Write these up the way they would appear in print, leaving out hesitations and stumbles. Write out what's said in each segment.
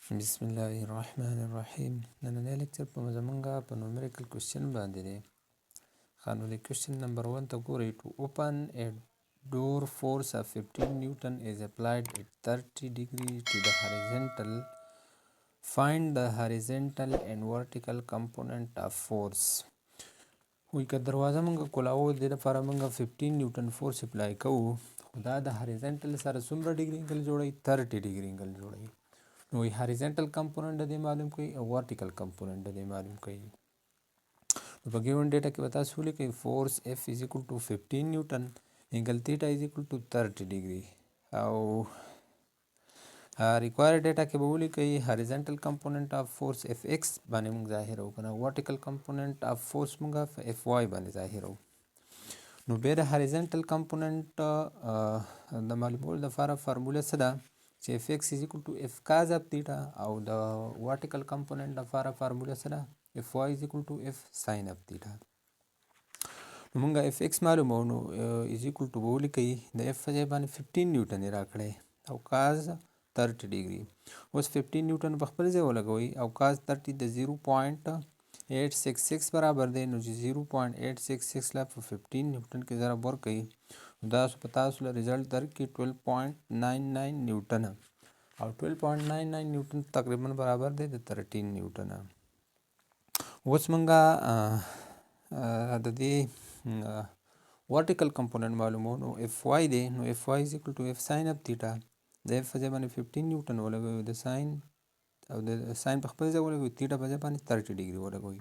بسم الله الرحمن الرحیم. نننی لیکچر په زمونږه په numerical question باندې دی. خانولی question number 1 ته ګورئ. To open a door force of 15 Newton is applied at 30 degree to the horizontal. Find the horizontal and vertical component of force. وی که دروازه مونږ کولاو د لپاره مونږ 15 نیوټن فورس اپلای کوو، خو دا د هاریزنټل سره څومره ډیګري انګل جوړوي؟ 30 ډیګري انګل جوړوي. نو وی هاریزنټل کمپوننټ د دې معلوم کړئ او ورټیکل کمپوننټ د دې معلوم کړئ. نو په ګیون ډیټا کې به تاسو ولیکئ فورس اف از ایکول ټو 15 نیوټن، انګل تیټا از ایکول ټو 30 ډیګري، او ریکوایر ډیټا کې به ولیکئ هاریزنټل کمپوننټ اف فورس اف ایکس باندې موږ ظاهرو کنه، ورټیکل کمپوننټ اف فورس موږ اف واي باندې ظاهرو. نو بیا د هاریزنټل کمپوننټ د معلومولو لپاره فارموله څه ده چې اف ایکس از ایکول ټو اف کاز اف تیټا، او د ورټیکل کمپوننټ لپاره فارموله څه ده؟ اف واي از ایکول ټو اف ساین اف تیټا. نو موږ اف ایکس معلومو، نو از ایکول ټو به ولیکئ د اف په ځای باندې 15 نیوټن یې راکړی او کاز 30 ډیګري. اوس 15 نیوټن په خپل ځای ولګوئ او کاز 30 د 0.866 برابر دی. نو چې 0.866 لا په 15 نیوټن کې ضرب ورکړئ، دا په تاسو له رزلټ درکړي 12.99 نیوټن، او 12.99 نیوټن تقریبا برابر دی د 13 نیوټن. اوس مونږه د دې ورټیکل کمپوننټ معلومو، نو اف واي دی، نو اف واي از ایکول ټو اف ساین اف تیټا. د اف په ځای باندې 15 نیوټن ولګوئ، د ساین او د ساین په خپل ځای ولګوئ، تیټا په ځای باندې 30 ډیګري ولګوئ.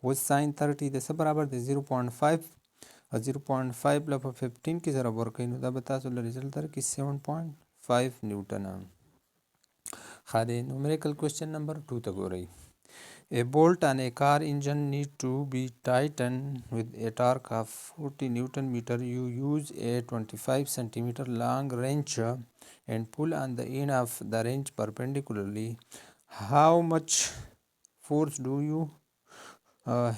اوس ساین 30 د څه برابر دی؟ 0.5، او 0.5 له په 15 کې ضرب ورکړئ، نو دا به تاسو له رزلټ درکړي 7.5 نیوټن. ښه دی. numerical question number 2 ته ګورئ. A bolt on a car engine need to be tightened with a torque of 40 Newton meter. You use a 25 centimeter long wrench and pull on the end of the wrench perpendicularly. How much force do you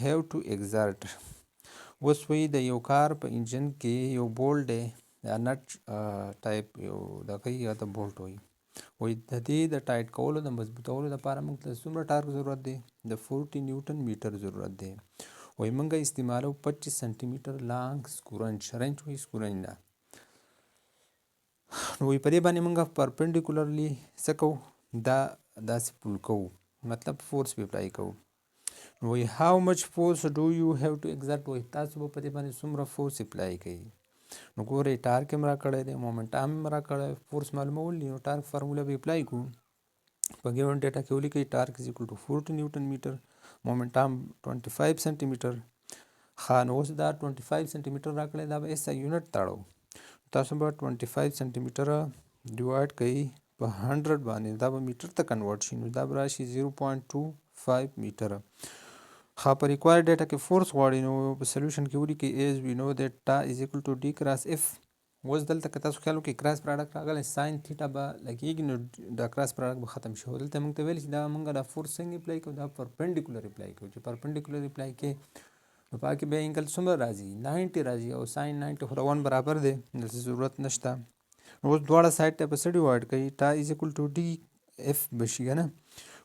have to exert? اوس وی د یو کار په انجن کې یو بولټ دی، یا نټ ټایپ یو دغه یا ته بولټ وایي. وایي د دې د ټایټ کولو د مضبوطولو لپاره موږ ته څومره ټارک ضرورت دی؟ د 40 نیوټن میټر ضرورت دی. وایي موږ استعمالو 25 سانتي میټر لانګ سکورنچ، رنچ وایي سکورنچ ده. نو وایي په دې باندې موږ پرپنډیکولرلی څه کوو؟ دا داسې پول کوو، مطلب فورس به اپلای کوو. نو وایي هاو مچ فورس ډو یو هیو ټو ایگزرټ، وایي تاسو به په دې باندې څومره فورس اپلای کوئ. نو ګورئ ټارک هم راکړی دی، مومنټم هم راکړی، فورس معلومول دي، نو ټارک فارموله به اپلای کړو. په ګیون ډیټا کې ولیکئ ټارک از ایکول ټو 40 نیوټن میټر، مومنټم 25 سانتي میټر. ښه، نو اوس دا 25 سانتي میټر راکړی، دا به ایس آی یونټ تړو. تاسو به 25 سانتي میټر ډیوایډ کوئ په 100 باندې، دا به میټر ته کنورټ شي، نو دا به راشي 0.25 میټر. ښه، په ریکوایر ډیټا کې فورس غواړي، نو په سلیوشن کې ولیکئ ایز وی نو دیټ ټا از ایکول ټو ډي کراس اف. اوس دلته که تاسو خیال وکړئ کراس پراډکټ راغلی، ساین تیټا به لګېږي، نو دا کراس پراډکټ به ختم شي. دلته موږ ته ویل چې دا موږ دا فورس څنګه اپلای کوو؟ دا پرپنډیکولر اپلای کوو. چې پرپنډیکولر اپلای کې نو په کې بیا انګل څومره راځي؟ 90 راځي، او ساین 90 خو د 1 برابر دی، دلته ضرورت نشته. نو اوس دواړه سایډ ته په څه ډیوایډ کوي؟ ټا از ایکول ټو ډي اف به شي که نه،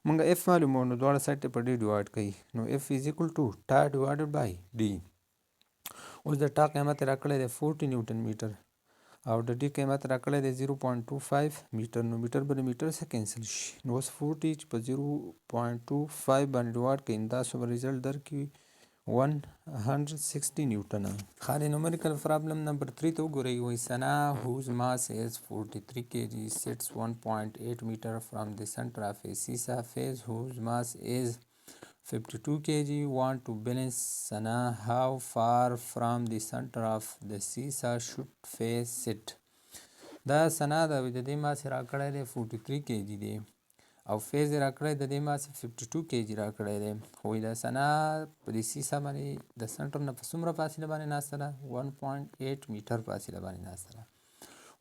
موږ اف معلومو، نو دواړه سایډ ته په ډي ډیوایډ کوي، نو اف از ایکول ټو ټا ډیوایډډ بای ډي. اوس د ټا قیمت راکړی دی 40 نیوټن میټر، او د ډي قیمت راکړی دی 0.25 میټر، نو میټر به د میټر سره کینسل شي. نو اوس 40 چې په 0.25 باندې ډیوایډ کړئ، تاسو به رزلټ درکړي 160 نیوټن. ښه دی. numerical problem number 3 ته وګورئ. وایي سنا whose mass is 43 kg sits 1.8 meter from the center of a seesaw phase whose mass is 52 kg want to balance Sana. How far from the center of the seesaw should phase sit? دا سنا د دې ماس راکړی دی 43 kg دی، او فیز راکړی د دې ماس 52 kg راکړی دی. خو د سنا په دې سیسا باندې د سنټر نه په څومره فاصله باندې ناسته ده؟ 1.8 میټر فاصله باندې ناسته ده.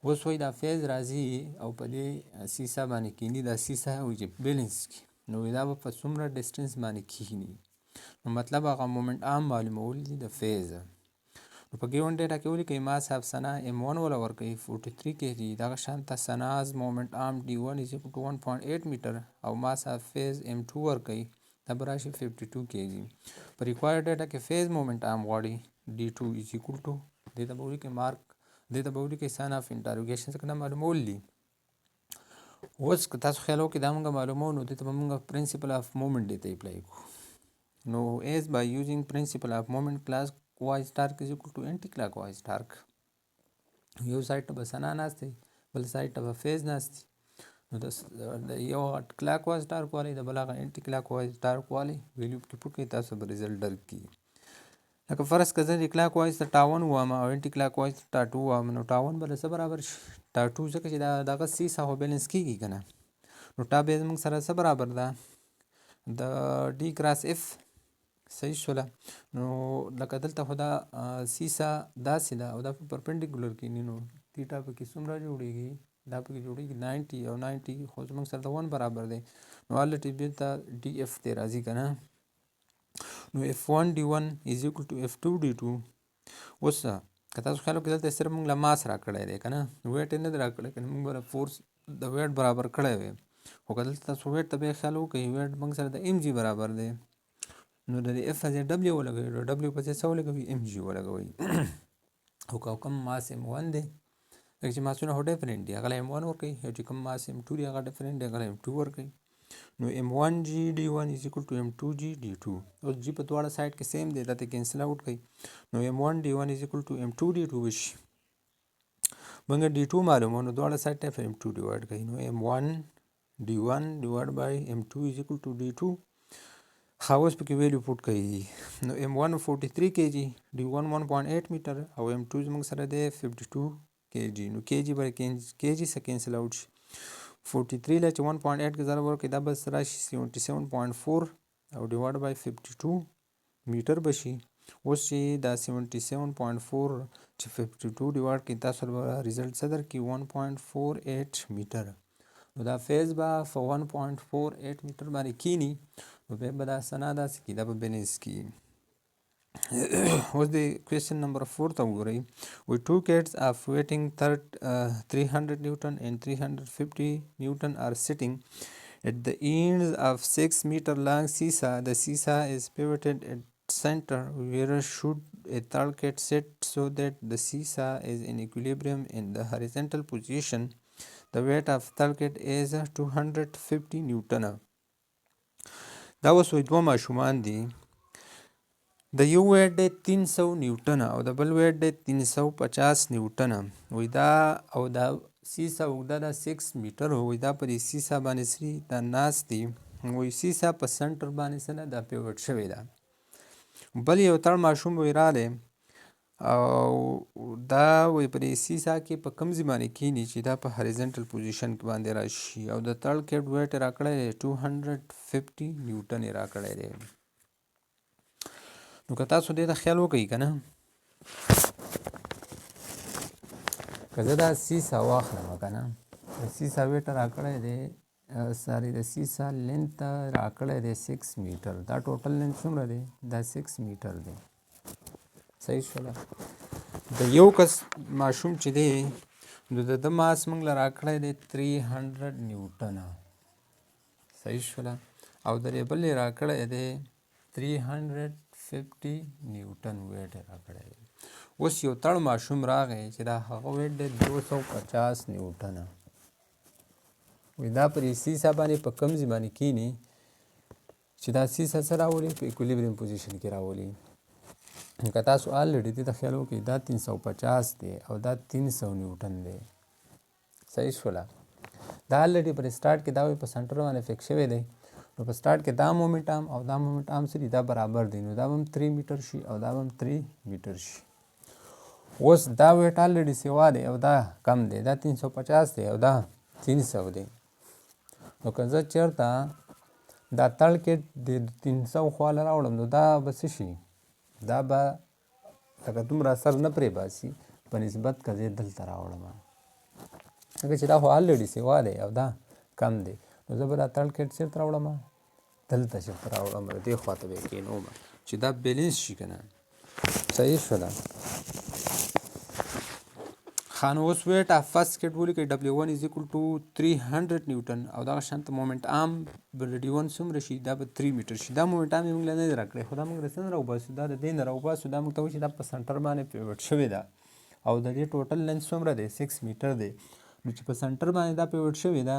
اوس وایي دا فیز راځي او په دې سیسا باندې کینی، دا سیسا وایي چې بیلنس کړي، نو دا به په څومره ډسټنس باندې کینی، نو مطلب هغه مومنټ عام معلومول دي د فیز. نو په ګیون ډیټا کې ولیکئ ماس اف ثنا M1 وله ورکوي 43 kg دغه شانته ثناز مومنټ آرم D1 is equal to 1.8 میټر او ماس اف فیز M2 ورکوي دا به راشي 52 kg په ریکوایر ډیټا کې فیز مومنټ آرم غواړي D2 is equal to دې ته به ولیکئ مارک دې ته به ولیکئ ساین اف انټروګیشن څخه دا معلومول دي. اوس که تاسو خیال وکړئ دا موږ معلومو نو دې ته به موږ پرنسپل اف مومنټ دې ته اپلای کړو. نو as by using principle of moment clockwise torque is equal to anti-clockwise torque. یو سایډ ته به ثنا ناست دی بل سایډ ته به فیز ناست دی نو د یو کلاک وایز ټارک والی د بل هغه انټي کلاک وایز ټارک والی ویلیو پکې پټ کړئ تاسو به ریزلټ درک کړي. لکه فرض که زه د کلاک وایز ته ټاون ووایم او انټي کلاک وایز ته ټا2 ووایم نو ټاون به له څه برابر شي ټا2 ځکه چې دغه سیسه خو بیلنس کېږي که نه نو ټا بیا زموږ سره څه برابر ده د ډي کراس اف صحیح شوله. نو لکه دلته خو دا سیسه داسې ده او دا په پرپنډیکولر کېني نو تیټا پکې څومره جوړېږي دا پکې جوړېږي 90 او 90 خو زموږ سره د 1 برابر دی نو الټي بېرته ډي اف دی راځي که نه نو F1 D1 is equal to F2 D2. اوس که تاسو خیال وکړئ دلته صرف موږ له ماس راکړی دی که نه ویټ یې نه دی راکړی که نه موږ به فورس د ویټ برابر کړی وی خو که دلته تاسو ویټ ته بیا خیال وکړئ ویټ موږ سره د MG برابر دی نو د F په ځای W ولګوئ د W په ځای څه ولګوئ MG ولګوئ او که کوم ماس M1 دی لکه چې ماسونه خو ډفرنټ دي هغه له M1 ورکوئ او چې کوم ماس M2 دی هغه ډفرنټ دی هغه له M2 ورکوئ نو M1G D1 is equal to M2G D2. اوس G په دواړه سایډ کې سیم دی دا ته کینسل آوټ کړئ نو M1 D1 is equal to M2 D2 وشي موږ D2 معلومو نو دواړه سایډ ته M2 ډیوایډ کړئ نو M1 D1 divided by M2 is equal to D2. اوس پکې ویلیو پوټ کړئ نو M1 43 kg D1 1.8 میټر او M2 زموږ سره دی 52 kg نو kg به kg څخه کینسل آوټ شي 43 له چې 1.8 کې ضرب ورکړئ دا به راشي 77.4 او ډیوایډ بای 52 میټر به شي. اوس چې دا 77.4 چې 52 ډیوایډ کړئ تاسو به ریزلټ څه درکړي 1.48 میټر نو دا فیز به په 1.48 میټر باندې کینی نو بیا به دا ثنا داسې کړي دا به بیلنس کړي. اوس د کوېسچن نمبر 4 ته وګورئ وی two cats of weighing 300 Newton and 350 Newton are sitting at the ends of 6 meter long seesaw. The seesaw is pivoted at center. Where should a third cat sit so that the seesaw is in equilibrium in the horizontal position? The weight of third cat is 250 Newton. دا اوس وی دوه ماشومان دي د یو ویټ دی 300 نیوټنه او د بل ویټ دی 350 نیوټنه وی دا او دا سیسه اوږده ده 6 میټر وی دا په دې سیسه باندې سری دا ناست دي وی سیسه په سنټر باندې څه ده دا پیوټ شوې ده بل یو تړ ماشوم وی رالی او دا وی په دې سیسه کې په کوم ځای باندې کینی چې دا په هریزنټل پوزیشن کې باندې راشي او د تړ کیټ ویټ یې راکړی دی 250 نیوټن یې راکړی دی. نو که تاسو دې ته خیال وکړئ که نه که زه دا سیسه واخلم که نه د سیسه ویټ راکړی دی ساري د سیسه لینت راکړی دی 6 میټر دا ټوټل لینت څومره دی دا 6 میټر دی صحیح شوله. د یو کس ماشوم چې دی نو د ده ماس موږ له راکړی دی 300 نیوټنه صحیح شوله او د دې بل یې راکړی دی 350 نیوټن ویټ یې راکړی دی. اوس یو تړ ماشوم راغی چې دا هغه ویټ دی 250 نیوټنه وی دا په دې سیسه باندې په کوم ځای باندې کینی چې دا سیسه څه راولي په ایکولیبریم پوزیشن کې راولي. که تاسو آلریډي دې ته خیال وکړئ دا 350 دی او دا 300 نیوټن دی صحیح شوله. دا آلریډي پر سټارټ کې دا وی په سنټر باندې فکس شوی دی نو په سټارټ کې دا مومنټ آرم او دا مومنټ آرم څه دي دا برابر دی نو دا به هم 3 میټر شي او دا به هم 3 میټر شي. اوس دا ویټ آلریډي سیوا دی او دا کم دی دا 350 دی او دا 300 دی نو که زه چېرته دا تړ کې د 300 خواله راوړم نو دا به څه شي دا به لکه دومره اثر نه پرې باسي په نسبت که زه دلته راوړم ځکه چې دا خو آلریډي سیوا دی او دا کم دی نو زه به دا تړ کیټ چېرته راوړم دلته چېرته راوړم دې خواته به یې کېنوم چې دا بیلنس شي که نه صحیح شوله. ښه نو اوس ویټ اف فرست کټ ولیکئ W1 is equal to 300 نیوټن او دغه شانته مومنټ عام D1 څومره شي دا به 3 میټر شي. دا مومنټ عام یې موږ له نه دی راکړی خو دا موږ د څه نه راوباسو دا د دې نه راوباسو. دا موږ ته وایي چې دا په سنټر باندې پیوټ شوې ده او د دې ټوټل لینث څومره دی 6 میټر دی. نو چې په سنټر باندې دا پیوټ شوې ده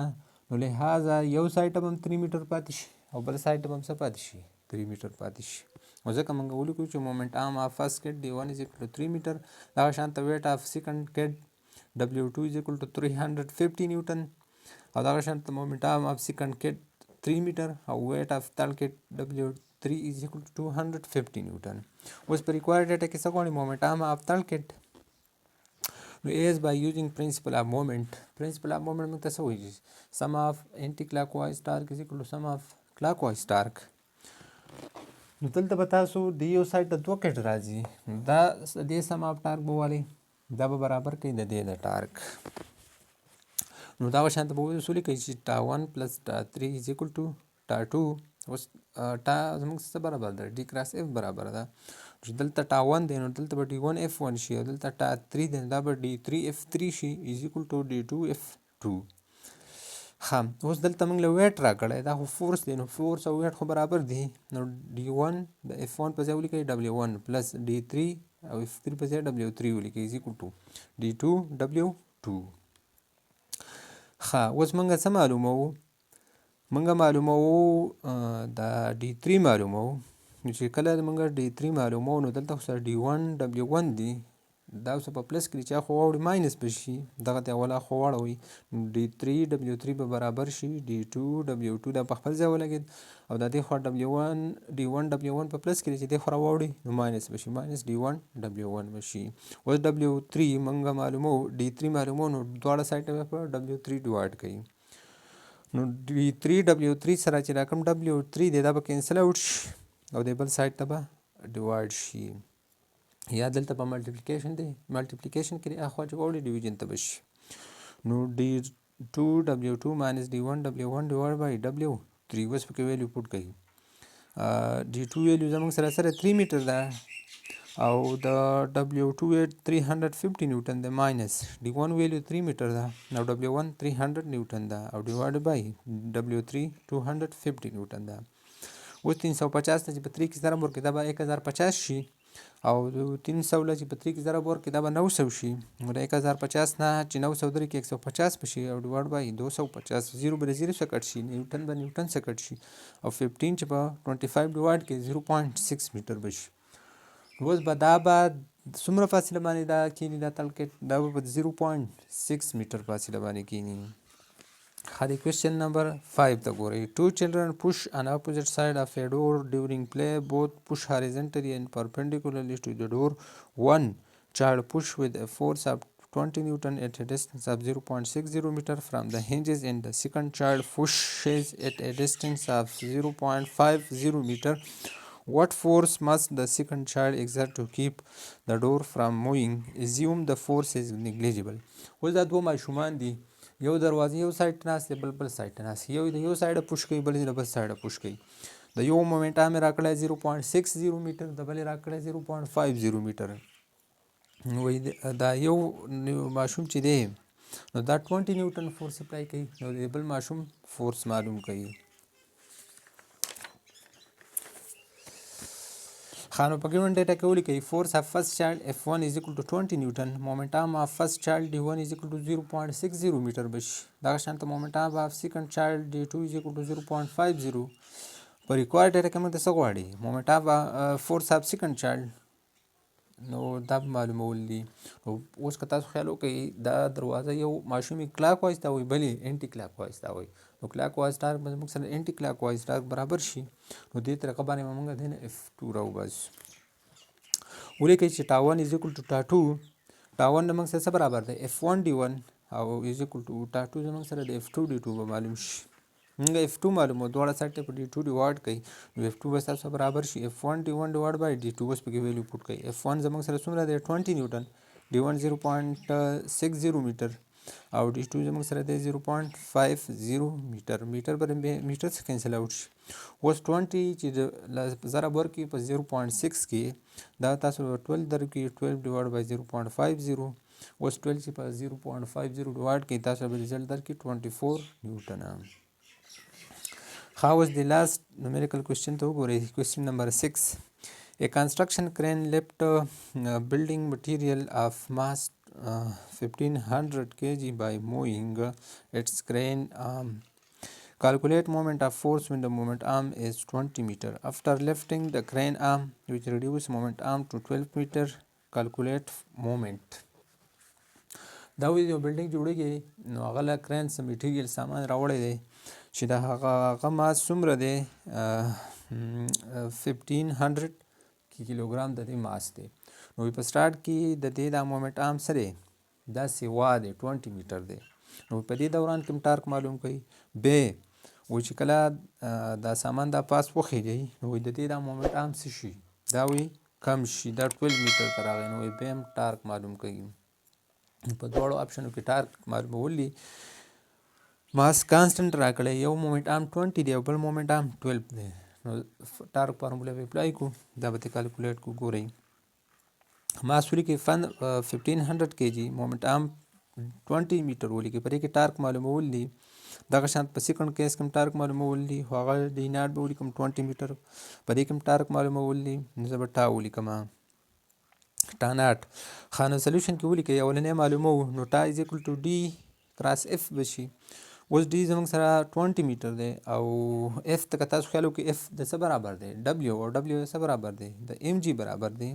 نو لحاظه یو سایډ ته به هم 3 میټر پاتې شي او بل سایډ ته به هم څه پاتې شي 3 میټر پاتې شي. او ځکه موږ ولیکو چې مومنټ عام اف فرست کټ D1 is equal to 3 میټر دغه شانته ویټ اف سیکنډ کټ W2 is equal to 350 نیوټن او دغه شانته مومنټ عام اف سیکنډ کټ 3 میټر او ویټ اف تھرډ کټ W3 is equal to 250 نیوټن. اوس په ریکوایرډ ډیټا کې څه غواړي مومنټ عام اف تھرډ کټ نو is by using principle of moment. Principle of moment موږ ته څه وایي sum of anti clockwise torque is equal to sum of clockwise torque. نو دلته به تاسو د یو سایډ ته 2 کټ راځي دا د سم اف ټارک به والي دا به برابر کوي د دې د ټارک. نو دا شانته به وصولي کوي چې ټا1 پلس ټا3 از اکول ټو ټا2. اوس ټا زموږ څه برابر ده ډي کراس اف برابر ده چې دلته ټا1 دی نو دلته به ډي1 اف1 شي او دلته ټا3 دی دا به ډي3 اف3 شي از اکول ټو ډي2 اف2. ښه اوس دلته موږ له ویټ راکړی دا خو فورس دی نو فورس او ویټ خو برابر دي نو D1 د F1 په ځای ولیکئ W1 پلس D3 او F3 په ځای W3 ولیکئ is equal to D2 W2. ښه اوس موږ څه معلوموو موږ معلوموو دا D3 معلوموو نو چې کله موږ D3 معلوموو نو دلته خو سره D1 W1 دی دا اوس په پلس کړي چې خو واوړي ماینس به شي دغه ته اوله خو واړوي D3 W3 به برابر شي D2 W2 دا په خپل ځای ولګېد او د دې خوا D1 W1 په پلس کړي چې دې خو راواوړي نو ماینس به شي ماینس D1 W1 به شي. اوس W3 موږ معلومو D3 معلومو نو دواړه سایډ ته په W3 ډیوایډ کوي نو D3 W3 سره چې دا کوم W3 دی دا به کینسل آوټ شي او د بل سایډ ته به ډیوایډ شي یا دلته په ملټیپلیکیشن دی ملټیپلیکیشن کې اخوا چې واوړي ډیویژن ته به شي نو D2 W2 minus D1 W1 divided by W3 اوس پکې ویلیو پوټ کوي D2 ویلیو زموږ سره 3 میټر ده او د W2 ویټ 350 نیوټن ده ماینس D1 ویلیو 3 میټر ده او W1 300 نیوټن ده او ډیوایډ بای W3 250 نیوټن ده. اوس 350 ته چې په 3 کې ضرب ورکړي دا به 1050 شي او 300 له چې په 3 کې ضرب ورکړي دا به 900 شي نو د 1050 نه چې 900 درې کې 150 به شي او ډیوایډ بای 250 0 به 0 څخه کټ شي نیوټن به نیوټن څخه کټ شي او 15 چې په 25 ډیوایډ کې 0.6 میټر به شي. اوس به دا به څومره فاصله باندې دا کینی دا تلکټ دا به 0.6 میټر فاصله باندې کینی. The question number 5 ته ګورئ. Two children push on opposite side of a door during play. Both push horizontally and perpendicularly to the door. One child push with a force of 20 Newton at a distance of 0.60 meter from the hinges and the second child pushes at a distance of 0.50 meter. What force must the second child exert to keep the door from moving? Assume the force is negligible. اوس دا دوه ماشومان دي یو دروازه یو سایډ ته ناست دی بل سایډ ته ناست یو د یو سایډه پوش کوي بل د بل سایډه پوش کوي د یو مومنټ عام یې راکړی 0.60 میټر د بل یې راکړی 0.50 میټر. وایي دا یو ماشوم چې دی نو دا 20 نیوټن فورس اپلای کوي نو د بل ماشوم فورس معلوم کوي. خانو په ګیون ډیټا کې ولیکئ فورس اف فرست چایلډ F1 is equal to 20 نیوټن مومنټم اف فرست چایلډ D1 is equal to 0.60 میټر بشي دغه شانته مومنټم اف سیکنډ چایلډ D2 is equal to 0.50. په ریکوایرډ ډیټا کې موږ څه غواړي مومنټم فورس اف سیکنډ چایلډ نو دا معلومول دي. اوس که تاسو خیال وکړئ دا دروازه یو ماشوم کلاک وایز ته وایي بل یې انټي کلاک وایز ته وایي نو کلاک وایز ټارک به زموږ سره انټي کلاک وایز ټارک برابر شي نو دې طریقه باندې به موږ د F2 راوباسو. ولیکئ چې ټا1 از اکول ټو ټا2 ټا1 زموږ سره څه برابر دی F1 D1 او از اکول ټو ټا2 زموږ سره د F2 D2 به معلوم شي. موږ F2 معلومو دواړه سایډ ته په D2 ډیوایډ کوي نو F2 به ستاسو برابر شي F1 D1 ډیوایډ بای D2 اوس پکې ویلیو پوټ کوي F1 زموږ سره څومره دی 20 نیوټن D1 0.60 میټر او D2 زموږ سره دی 0.50 میټر. میټر به میټر څخه کینسل اوټ شي. اوس 20 چې ضرب ورکړي په 0.6 کې دا تاسو 12 درکړي 12 ډیوایډ بای 0.50. اوس 12 چې په 0.50 ډیوایډ کړي تاسو به ریزلټ درکړي 24 نیوټنه. How was the last numerical question ته وګورئ. Question number 6. A construction crane lift building material of mass 1500 kg by moving its crane arm. Calculate moment of force when the moment arm is 20 meter. After lifting the crane arm, which reduce moment arm to 12 meter, calculate moment. دا وی یو بلډینګ جوړیږي نو هغه له کرین څخه میټیریل سامان راوړی دی چې د هغه ماس څومره دی 1500 کیلوګرام د دې ماس دی. نو په سټارټ کې د دې دا مومنټ آرم څه دی دا سیوا دی 20 میټر دی. نو په دې دوران کې ټارک معلوم کړئ. به و چې کله دا سامان دا پاس وخیږي نو د دې دا مومنټ آرم څه شي دا وی کم شي دا 12 میټر ته راغی. نو به هم ټارک معلوم کړئ. په دواړو آپشنو کې ټارک معلومولی ماس کانسټنټ راکړی یو مومنټ آرم 20 دی او بل مومنټ آرم 12 دی. نو ټارک فارموله به اپلای کو دا به کیلکولیټ کو ګورئ. ماس ولیکئ 1500 kg مومنټ آرم 20 میټر ولیکئ. په دې کې ټارک معلومول دي دغه شان په سیکنډ کیس کې ټارک معلومول دي خو هغه ډي ناټ به ولیکم 20 میټر. په دې کې ټارک معلومول دي نو زه به ټا ولیکم ټا ناټ. خانو سولوشن کې ولیکئ اولنی معلومو نو ټا از ایکول ټو ډي کراس اف بشي. اوس ډي زموږ سره 20 میټر دی او اف ته که تاسو خیال وکړئ اف د څه برابر دی ډبلیو او ډبلیو د څه برابر دی د ام جي برابر دی.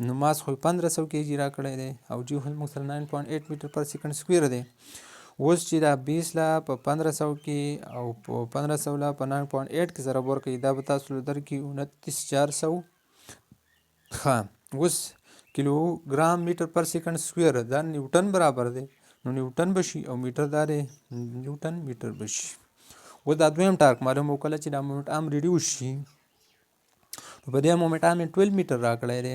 نو ماس خو 1500 kg راکړی دی او جي خو زموږ سره 9.8 میټر پر سیکنډ سکویر دی. اوس چې دا 20 لا په 1500 کې او په 1500 لا په 9.8 کې ضرب ورکړئ دا به تاسو درکړي 29400. ښه اوس کیلوګرام میټر پر سیکنډ سکویر دا نیوټن برابر دی نو نیوټن بشي او میټر دا دی نیوټن میټر بشي. اوس دا دویم ټارک معلوم وکړه چې دا مومنټ آرم ریډیوس شي نو په دې مومنټ آرم 12 میټر راکړی دی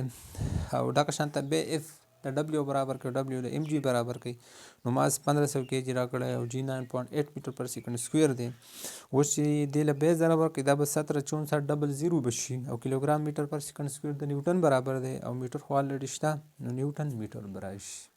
او دغه شانته به اف د ډبلیو برابر کړ ډبلیو د ام جي برابر کړئ نو ماس 1500 kg راکړی او جي 9.8 میټر پر سیکنډ سکویر دی. اوس چې دې له به ضرب ورکړئ دا به 176400 بشي او کیلوګرام میټر پر سیکنډ سکویر د نیوټن برابر دی او میټر خو الریډي شته نو نیوټن میټر به راشي.